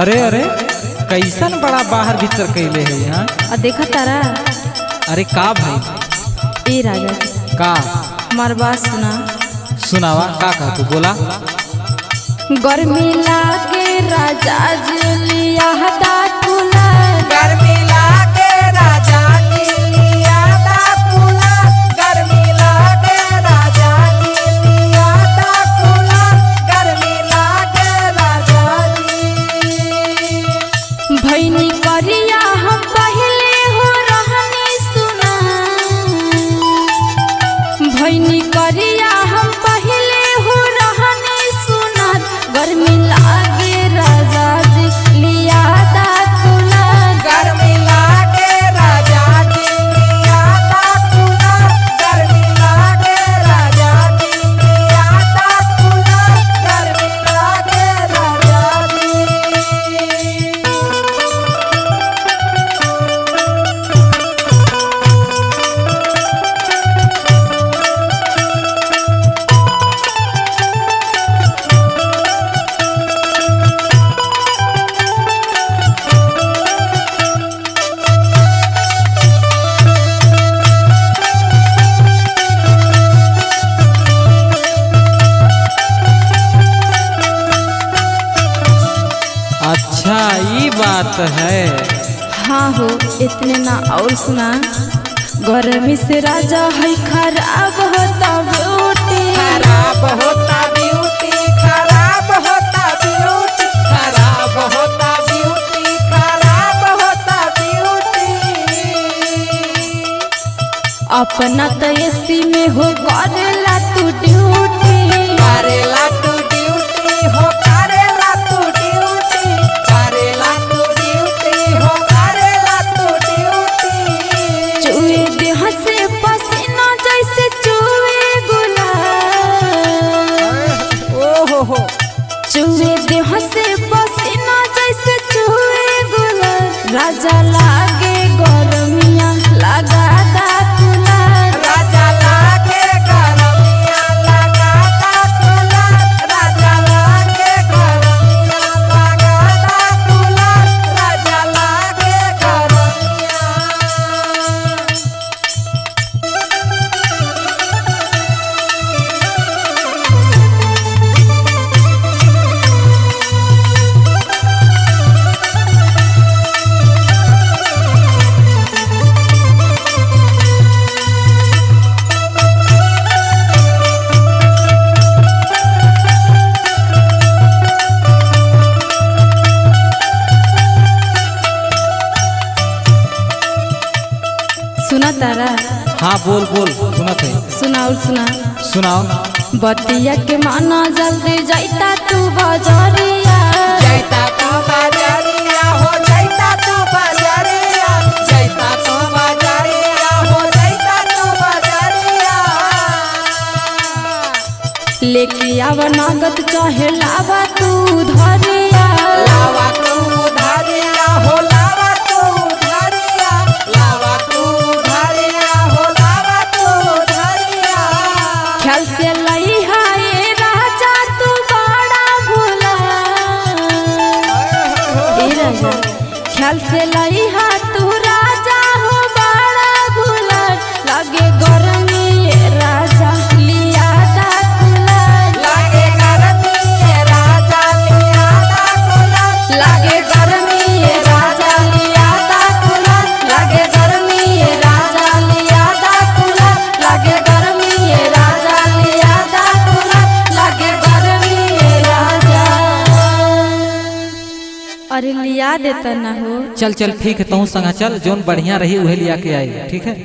अरे अरे कैसन बड़ा बाहर भीतर कैले है यहाँ। और देखा तारा। अरे का भाई ए राजा का हमार बात सुना। सुनावा का तू बोला। गर्मी लागे राजा जुलिया दा तुला। गर्मी लागे राजा लिया दा तुला। गर्मी लागे राजा लिया दा तुला। गर्मी लागे राजा भैनी करिया हम पहले हो रहनी सुना। भैनी करिया हम पहले हो रहनी सुना। गर्मी लागे राजा जी लिया दा तुला। गर्मी लागे राजा लिया दा तुला। गर्मी लागे राजा लिया दा तुला। गर्मी लागे राजा अच्छा ये बात है। हाँ हो इतने ना और सुना। गर्मी से राजा है खराब होता ब्यूटी। खराब होता ब्यूटी। खराब होता ब्यूटी। खराब होता ब्यूटी। खराब होता ब्यूटी। अपना तो एसी में हो करेला तू ड्यूटी। करेला तू ड्यूटी हो। करेला तू ड्यूटी। करेला तू ड्यूटी हो। करेला तू ड्यूटी। चुए देह से पसीना जैसे चुए गुलाब। ओ हो चुए देह से पसीना जैसे चुए गुलाब। राजा लागे गर्मिया लगा दा तुला। राजा लागे गरमिया लगा दा तुला। राजा लागे गरमिया लगा दा तुला। राजा लागे गरमिया। सुना तारा। हाँ बोल बोल सुनत है। सुना और सुना। सुनाओ। बतिया के माना जल्दी जाइता तू बाजारिया। जैता तू बाजारिया हो। जैता तू बाजारिया। जैता तू बाजारिया हो। जैता तू बाजारिया। लेके आवा नगद चाहे लावा तू धरिया। लावा तू धारिया हो। लावा तू धारिया। लावा तू धारिया हो। लावा तू धारिया। ख्याल से लई है राजा तू बड़ा भूला। ए राजा ख्याल से लई है तू राजा हो बड़ा भूला। लगे गर्मी ये राजा लिया दा तुला। लागे गरमी ये राजा लिया दा तुला। लागे गर्मी ये राजा लिया दा तुला। लागे गर्मी ये राजा लिया दा तुला। लागे गर्मी ये राजा लिया दा तुला। लागे गर्मी ये राजा। अरे लिया देता ना हो। चल चल ठीक है तू संगा चल जोन बढ़िया रही वही लिया के आई ठीक है।